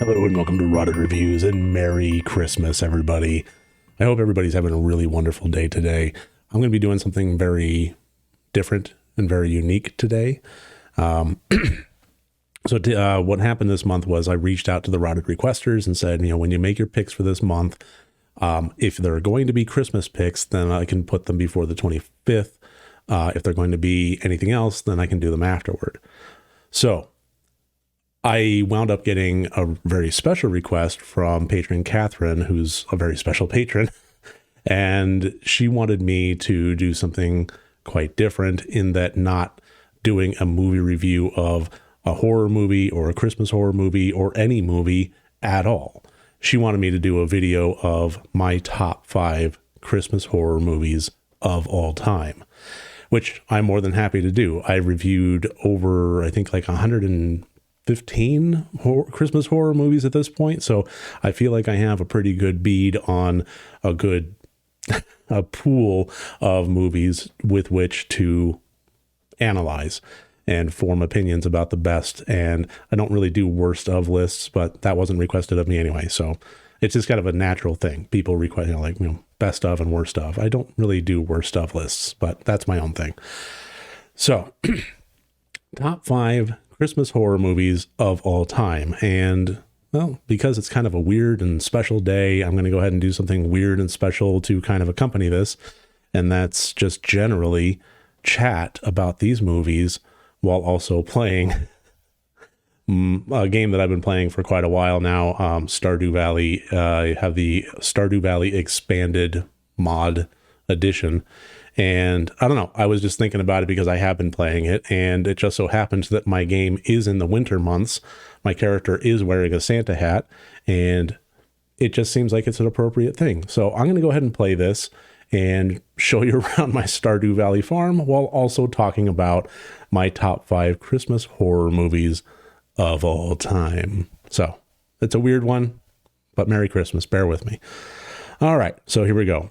Hello and welcome to Rotted Reviews and Merry Christmas, everybody. I hope everybody's having a really wonderful day today. I'm going to be doing something very different and very unique today. What happened this month was I reached out to the Rotted requesters and said, when you make your picks for this month, if they're going to be Christmas picks, then I can put them before the 25th. If they're going to be anything else, then I can do them afterward. So I wound up getting a very special request from patron Catherine, who's a very special patron, and she wanted me to do something quite different in that not doing a movie review of a horror movie or a Christmas horror movie or any movie at all. She wanted me to do a video of my top 5 Christmas horror movies of all time, which I'm more than happy to do. I reviewed over, I think, like 115 Christmas horror movies at this point. So I feel like I have a pretty good bead on a pool of movies with which to analyze and form opinions about the best. And I don't really do worst of lists, but that wasn't requested of me anyway. So it's just kind of a natural thing. People request, best of and worst of. I don't really do worst of lists, but that's my own thing. So top 5 Christmas horror movies of all time. And well, because it's kind of a weird and special day, I'm going to go ahead and do something weird and special to kind of accompany this. And that's just generally chat about these movies while also playing a game that I've been playing for quite a while now, Stardew Valley. I have the Stardew Valley expanded mod edition. And I don't know, I was just thinking about it because I have been playing it, and it just so happens that my game is in the winter months. My character is wearing a Santa hat, and it just seems like it's an appropriate thing. So I'm going to go ahead and play this and show you around my Stardew Valley farm while also talking about my top 5 Christmas horror movies of all time. So it's a weird one, but Merry Christmas. Bear with me. All right, so here we go.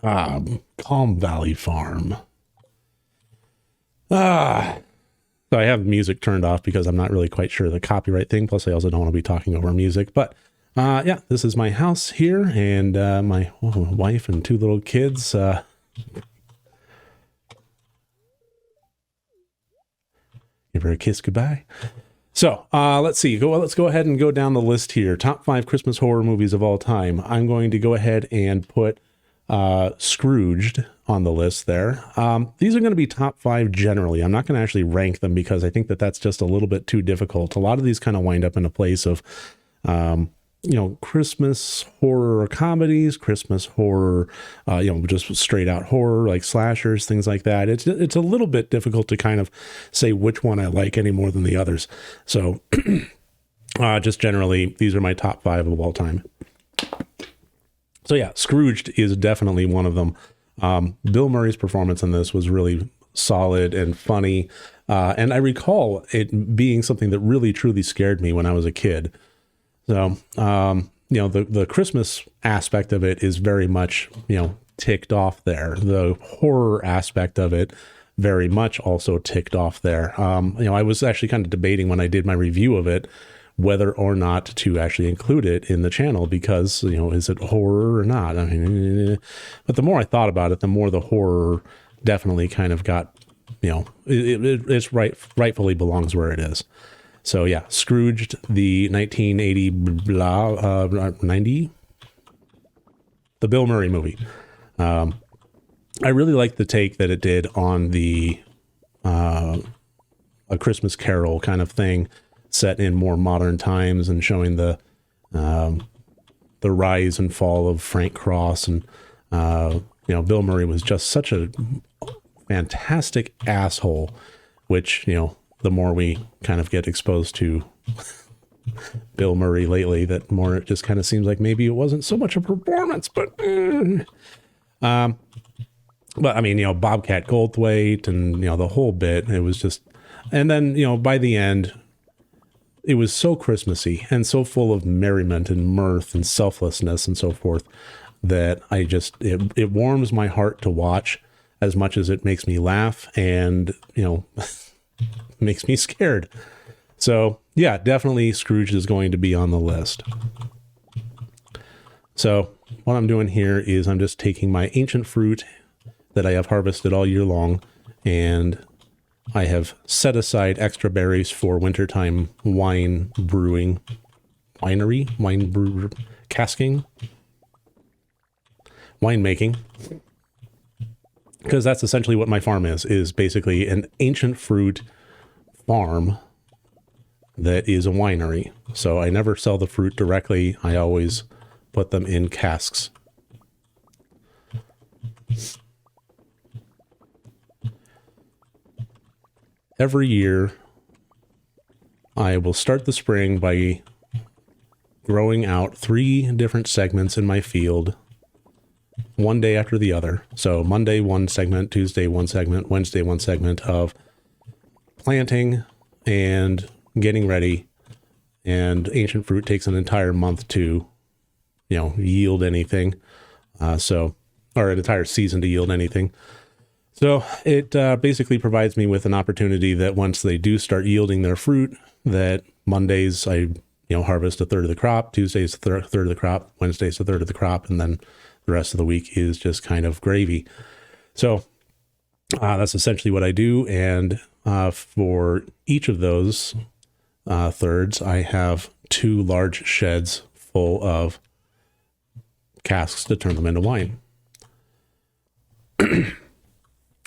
Calm Valley Farm. So I have music turned off because I'm not really quite sure the copyright thing. Plus, I also don't want to be talking over music. But yeah, this is my house here, and my wife and 2 little kids. Give her a kiss goodbye. So let's see. Let's go ahead and go down the list here. Top 5 Christmas horror movies of all time. I'm going to go ahead and put Scrooged on the list there. These are going to be top 5 generally. I'm not going to actually rank them because I think that that's just a little bit too difficult. A lot of these kind of wind up in a place of, Christmas horror comedies, Christmas horror, just straight out horror, like slashers, things like that. It's a little bit difficult to kind of say which one I like any more than the others. So just generally, these are my top 5 of all time. So yeah, Scrooged is definitely one of them. Bill Murray's performance in this was really solid and funny. And I recall it being something that really, truly scared me when I was a kid. So, the Christmas aspect of it is very much, ticked off there. The horror aspect of it very much also ticked off there. I was actually kind of debating when I did my review of it, whether or not to actually include it in the channel because, is it horror or not? But the more I thought about it, the more the horror definitely kind of got, it's rightfully belongs where it is. So yeah, Scrooged, the 1980 90, the Bill Murray movie. I really liked the take that it did on the A Christmas Carol kind of thing, set in more modern times and showing the rise and fall of Frank Cross. And Bill Murray was just such a fantastic asshole, which the more we kind of get exposed to Bill Murray lately, that more it just kind of seems like maybe it wasn't so much a performance, but I mean, Bobcat Goldthwait and, the whole bit, it was just, and then, by the end, it was so Christmassy and so full of merriment and mirth and selflessness and so forth that it warms my heart to watch as much as it makes me laugh and, makes me scared. So yeah, definitely Scrooge is going to be on the list. So what I'm doing here is I'm just taking my ancient fruit that I have harvested all year long, and I have set aside extra berries for wintertime wine brewing, casking, winemaking, because that's essentially what my farm is basically an ancient fruit farm that is a winery. So I never sell the fruit directly. I always put them in casks. Every year, I will start the spring by growing out 3 different segments in my field, one day after the other. So Monday, 1 segment, Tuesday, 1 segment, Wednesday, 1 segment of planting and getting ready. And ancient fruit takes an entire month to, yield anything. Or an entire season to yield anything. So it basically provides me with an opportunity that once they do start yielding their fruit, that Mondays I harvest a third of the crop, Tuesdays a third of the crop, Wednesdays a third of the crop, and then the rest of the week is just kind of gravy. So that's essentially what I do. And for each of those thirds, I have 2 large sheds full of casks to turn them into wine.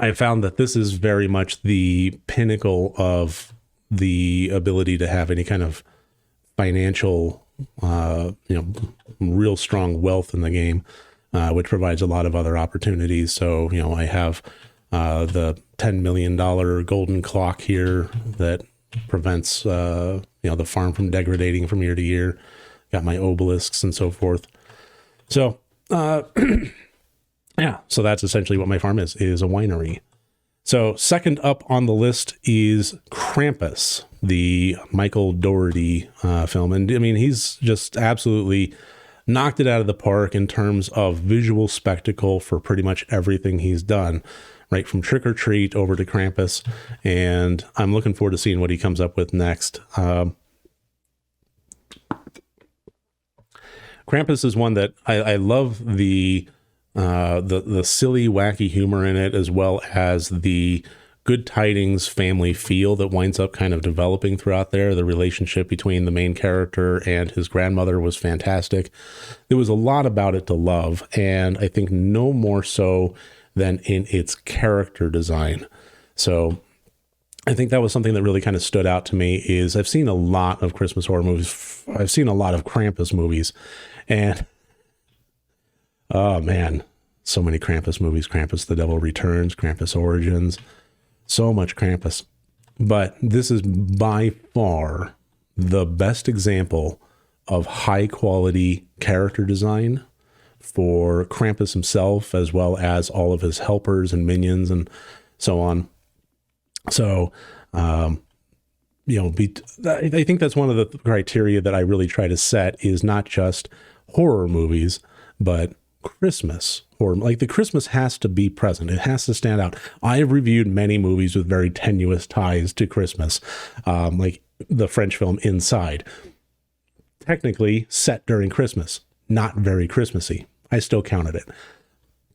I found that this is very much the pinnacle of the ability to have any kind of financial, real strong wealth in the game, which provides a lot of other opportunities. So, I have the $10 million golden clock here that prevents, the farm from degrading from year to year. Got my obelisks and so forth. So, yeah, so that's essentially what my farm is a winery. So second up on the list is Krampus, the Michael Dougherty film. And I mean, he's just absolutely knocked it out of the park in terms of visual spectacle for pretty much everything he's done, right from Trick or Treat over to Krampus. And I'm looking forward to seeing what he comes up with next. Krampus is one that I love the silly, wacky humor in it, as well as the good tidings family feel that winds up kind of developing throughout there. The relationship between the main character and his grandmother was fantastic. There was a lot about it to love, and I think no more so than in its character design. So I think that was something that really kind of stood out to me. Is I've seen a lot of Christmas horror movies. I've seen a lot of Krampus movies, and oh man, so many Krampus movies. Krampus the Devil Returns, Krampus Origins, so much Krampus. But this is by far the best example of high quality character design for Krampus himself, as well as all of his helpers and minions and so on. So, I think that's one of the criteria that I really try to set, is not just horror movies, but Christmas horror. Like, the Christmas has to be present. It has to stand out. I have reviewed many movies with very tenuous ties to Christmas, like the French film Inside. Technically set during Christmas, not very Christmassy. I still counted it.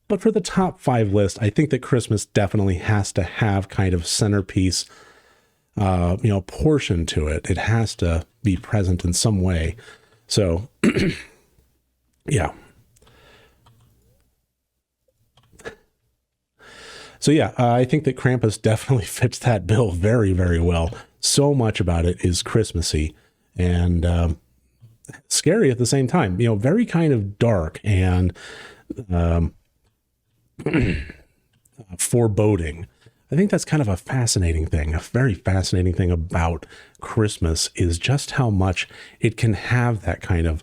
But for the top 5 list, I think that Christmas definitely has to have kind of centerpiece, portion to it. It has to be present in some way. So, yeah. So yeah, I think that Krampus definitely fits that bill very, very well. So much about it is Christmassy and scary at the same time. Very kind of dark and foreboding. I think that's kind of a fascinating thing. A very fascinating thing about Christmas is just how much it can have that kind of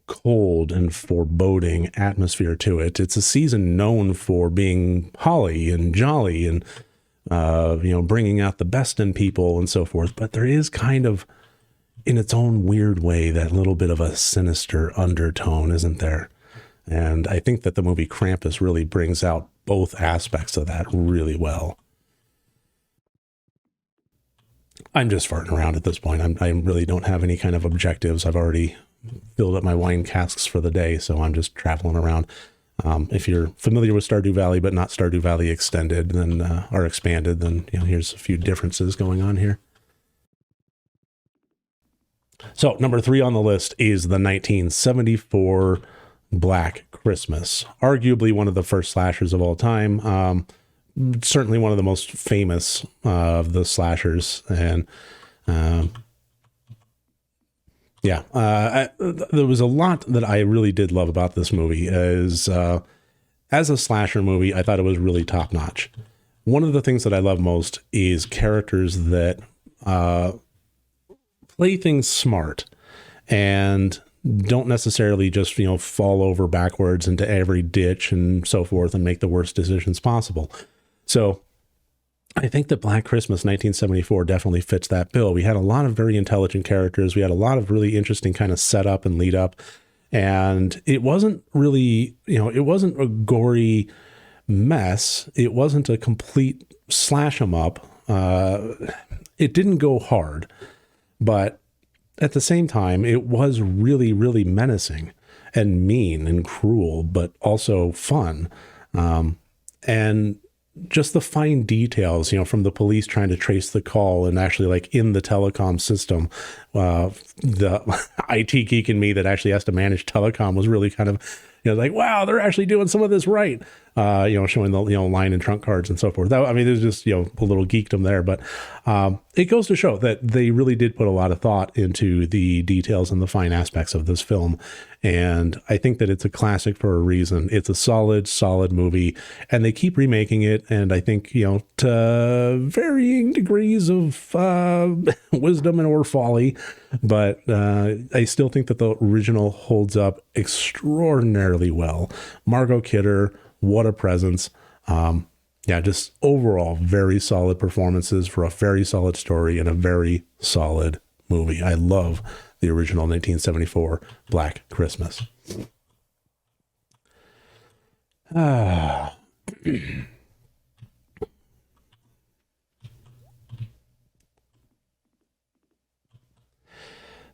cold and foreboding atmosphere to it. It's a season known for being holly and jolly and, bringing out the best in people and so forth. But there is kind of, in its own weird way, that little bit of a sinister undertone, isn't there? And I think that the movie Krampus really brings out both aspects of that really well. I'm just farting around at this point. I really don't have any kind of objectives. I've already filled up my wine casks for the day, so I'm just traveling around. If you're familiar with Stardew Valley, but not Stardew Valley Extended, then or Expanded, then here's a few differences going on here. So number 3 on the list is the 1974 Black Christmas, arguably one of the first slashers of all time. Certainly one of the most famous of the slashers, and there was a lot that I really did love about this movie. As a slasher movie, I thought it was really top notch. One of the things that I love most is characters that play things smart and don't necessarily just fall over backwards into every ditch and so forth and make the worst decisions possible. So I think that Black Christmas 1974 definitely fits that bill. We had a lot of very intelligent characters. We had a lot of really interesting kind of setup and lead up. And it wasn't really, it wasn't a gory mess. It wasn't a complete slash 'em up. It didn't go hard, but at the same time, it was really, really menacing and mean and cruel, but also fun. And just the fine details, from the police trying to trace the call and actually like in the telecom system, the IT geek in me that actually has to manage telecom was really kind of, like, wow, they're actually doing some of this right. Showing the, line and trunk cards and so forth. There's just, a little geekdom there, but it goes to show that they really did put a lot of thought into the details and the fine aspects of this film. And I think that it's a classic for a reason. It's a solid movie, and they keep remaking it. And I think, to varying degrees of wisdom and or folly, but I still think that the original holds up extraordinarily well. Margot Kidder, what a presence. Just overall very solid performances for a very solid story and a very solid movie. I love the original 1974 Black Christmas.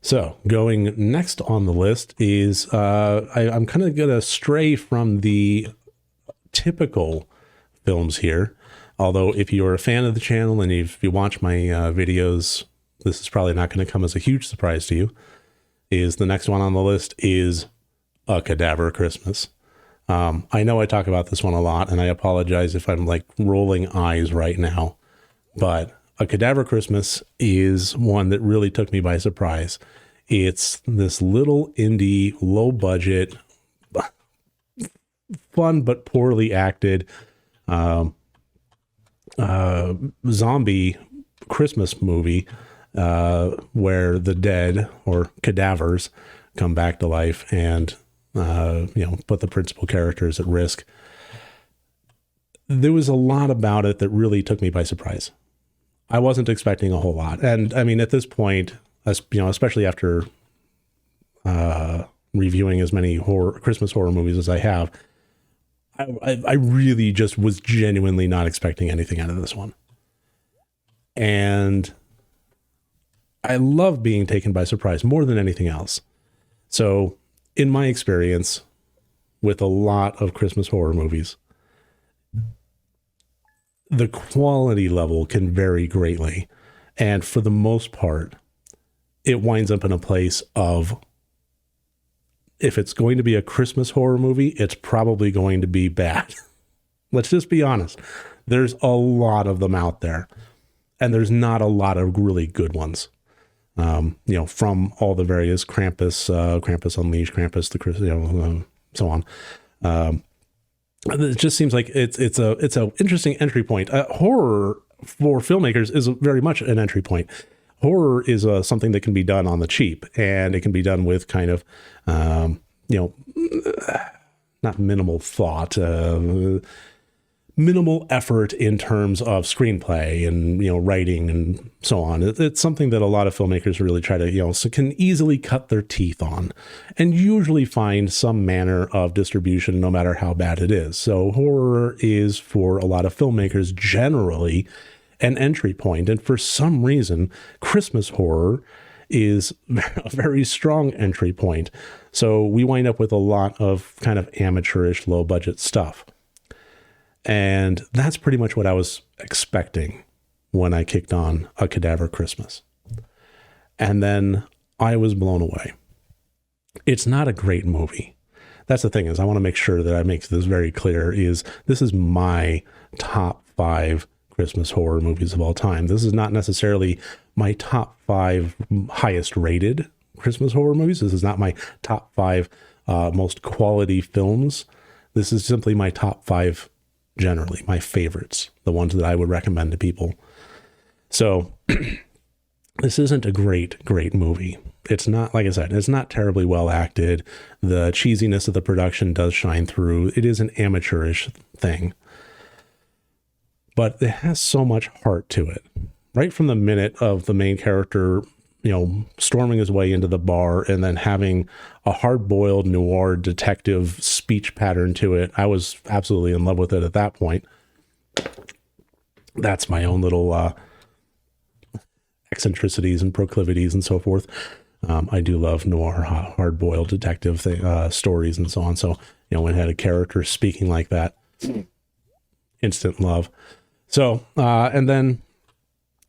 So going next on the list is I'm kind of going to stray from the typical films here. Although if you're a fan of the channel and if you watch my videos, this is probably not going to come as a huge surprise to you, is the next one on the list is A Cadaver Christmas. I know I talk about this one a lot, and I apologize if I'm like rolling eyes right now, but A Cadaver Christmas is one that really took me by surprise. It's this little indie, low budget, fun but poorly acted zombie Christmas movie where the dead or cadavers come back to life and put the principal characters at risk. There was a lot about it that really took me by surprise. I wasn't expecting a whole lot, and at this point, especially after reviewing as many Christmas horror movies as I have, I really just was genuinely not expecting anything out of this one. And I love being taken by surprise more than anything else. So in my experience with a lot of Christmas horror movies, the quality level can vary greatly. And for the most part, it winds up in a place of, if it's going to be a Christmas horror movie, it's probably going to be bad. Let's just be honest. There's a lot of them out there, and there's not a lot of really good ones. From all the various Krampus, Krampus Unleashed, Krampus the Christmas, so on. It just seems like it's a interesting entry point. Horror for filmmakers is very much an entry point. Horror is something that can be done on the cheap, and it can be done with kind of, not minimal thought, minimal effort in terms of screenplay and, writing and so on. It's something that a lot of filmmakers really try to, can easily cut their teeth on and usually find some manner of distribution, no matter how bad it is. So horror is, for a lot of filmmakers, generally an entry point. And for some reason, Christmas horror is a very strong entry point. So we wind up with a lot of kind of amateurish, low budget stuff. And that's pretty much what I was expecting when I kicked on A Cadaver Christmas. And then I was blown away. It's not a great movie. That's the thing, is I want to make sure that I make this very clear, is this is my top 5 Christmas horror movies of all time. This is not necessarily my top 5 highest rated Christmas horror movies. This is not my top 5 most quality films. This is simply my top 5, generally my favorites, the ones that I would recommend to people. So this isn't a great movie. It's not, like I said, it's not terribly well acted. The cheesiness of the production does shine through. It is an amateurish thing, but it has so much heart to it. Right from the minute of the main character, storming his way into the bar and then having a hard-boiled noir detective speech pattern to it, I was absolutely in love with it at that point. That's my own little eccentricities and proclivities and so forth. I do love noir, hard-boiled detective stories and so on. So, when it had a character speaking like that, instant love. So, and then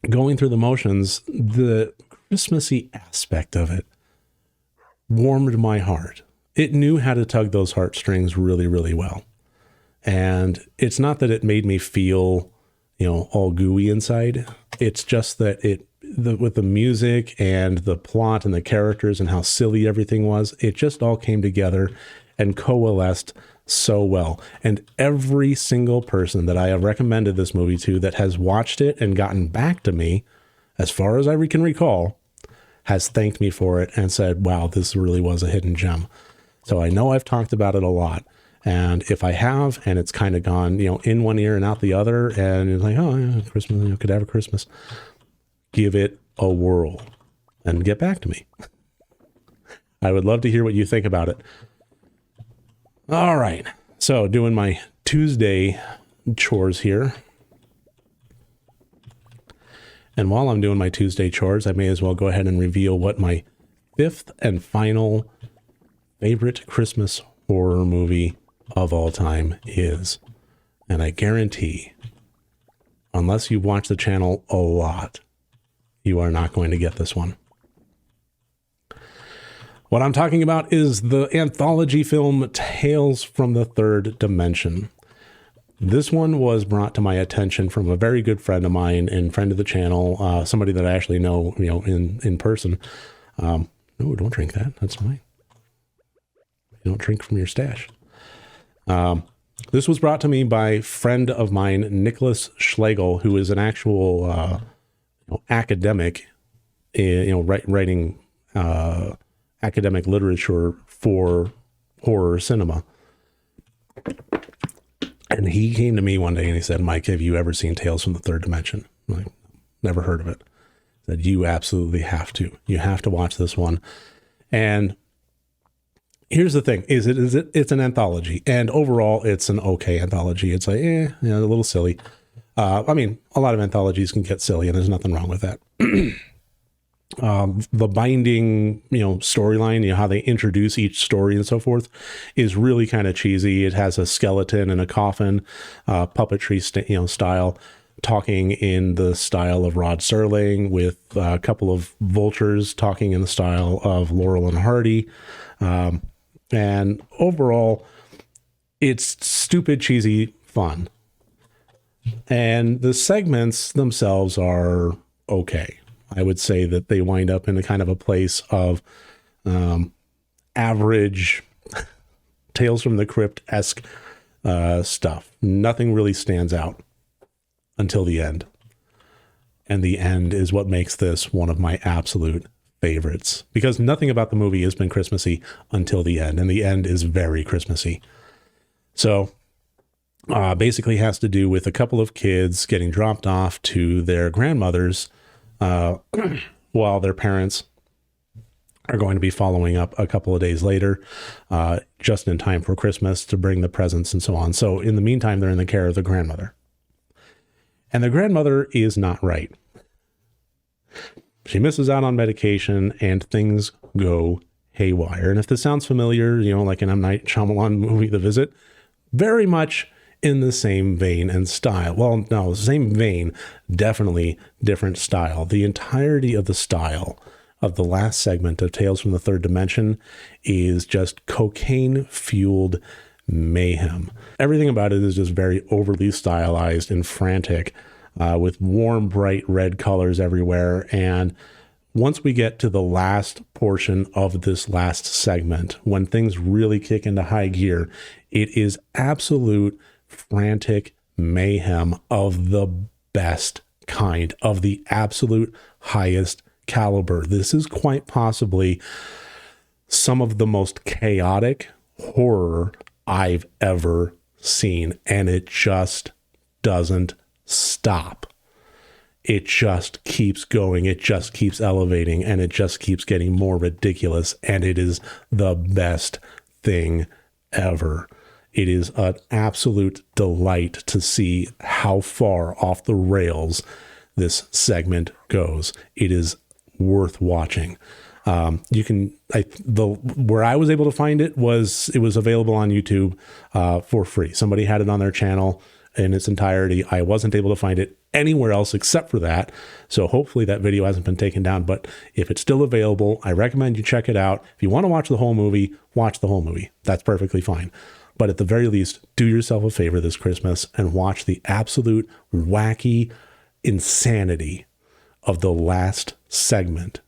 going through the motions, the Christmassy aspect of it warmed my heart. It knew how to tug those heartstrings really, really well. And it's not that it made me feel, all gooey inside. It's just that with the music and the plot and the characters and how silly everything was, it just all came together and coalesced so well. And every single person that I have recommended this movie to that has watched it and gotten back to me, as far as I can recall, has thanked me for it and said, wow, this really was a hidden gem. So I know I've talked about it a lot. And if I have, and it's kind of gone, in one ear and out the other, and it's like, oh, yeah, Christmas, Cadaver Christmas, give it a whirl and get back to me. I would love to hear what you think about it. All right. So doing my Tuesday chores here. And while I'm doing my Tuesday chores, I may as well go ahead and reveal what my 5th and final favorite Christmas horror movie of all time is. And I guarantee, unless you've watched the channel a lot, you are not going to get this one. What I'm talking about is the anthology film Tales from the Third Dimension. This one was brought to my attention from a very good friend of mine and friend of the channel, somebody that I actually know, in person. No, don't drink that. That's fine. You don't drink from your stash. This was brought to me by a friend of mine, Nicholas Schlegel, who is an actual academic, writing academic literature for horror cinema. And he came to me one day and he said, Mike, have you ever seen Tales from the Third Dimension? I'm like, never heard of it. He said, you absolutely have to. You have to watch this one. And here's the thing, it's an anthology. And overall, it's an okay anthology. It's like, a little silly. I mean, a lot of anthologies can get silly, and there's nothing wrong with that. The binding, storyline, how they introduce each story and so forth is really kind of cheesy. It has a skeleton and a coffin, puppetry, style, talking in the style of Rod Serling, with a couple of vultures talking in the style of Laurel and Hardy. And overall, it's stupid, cheesy fun. And the segments themselves are okay. I would say that they wind up in a kind of a place of average Tales from the Crypt-esque stuff. Nothing really stands out until the end. And the end is what makes this one of my absolute favorites, because nothing about the movie has been Christmassy until the end, and the end is very Christmassy. So basically has to do with a couple of kids getting dropped off to their grandmother's while their parents are going to be following up a couple of days later, just in time for Christmas to bring the presents and so on. So in the meantime, they're in the care of the grandmother. And the grandmother is not right. She misses out on medication and things go haywire. And if this sounds familiar, like an M. Night Shyamalan movie, The Visit, very much in the same vein and style. Well, no, same vein, definitely different style. The entirety of the style of the last segment of Tales from the Third Dimension is just cocaine-fueled mayhem. Everything about it is just very overly stylized and frantic, with warm, bright red colors everywhere. And once we get to the last portion of this last segment, when things really kick into high gear, it is absolute frantic mayhem of the best kind, of the absolute highest caliber. This is quite possibly some of the most chaotic horror I've ever seen, and it just doesn't stop. It just keeps going. It just keeps elevating, and it just keeps getting more ridiculous, and it is the best thing ever. It is an absolute delight to see how far off the rails this segment goes. It is worth watching. Where I was able to find it was available on YouTube for free. Somebody had it on their channel in its entirety. I wasn't able to find it anywhere else except for that. So hopefully that video hasn't been taken down, but if it's still available, I recommend you check it out. If you want to watch the whole movie, watch the whole movie. That's perfectly fine. But at the very least, do yourself a favor this Christmas and watch the absolute wacky insanity of the last segment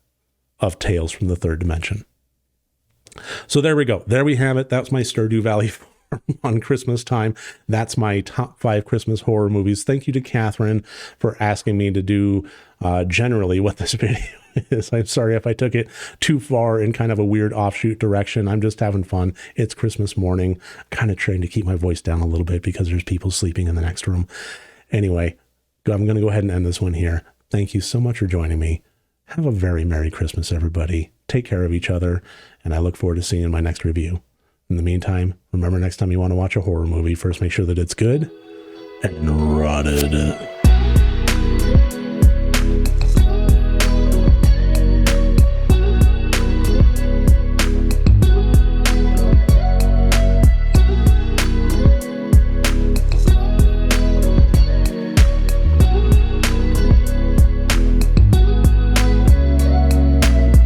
of Tales from the Third Dimension. So there we go. There we have it. That's my Stardew Valley on Christmas time. That's my top 5 Christmas horror movies. Thank you to Catherine for asking me to do generally what this video is. I'm sorry if I took it too far in kind of a weird offshoot direction. I'm just having fun. It's Christmas morning. Kind of trying to keep my voice down a little bit because there's people sleeping in the next room. Anyway, I'm going to go ahead and end this one here. Thank you so much for joining me. Have a very Merry Christmas, everybody. Take care of each other, and I look forward to seeing you in my next review. In the meantime, remember next time you want to watch a horror movie, first make sure that it's good and rotted.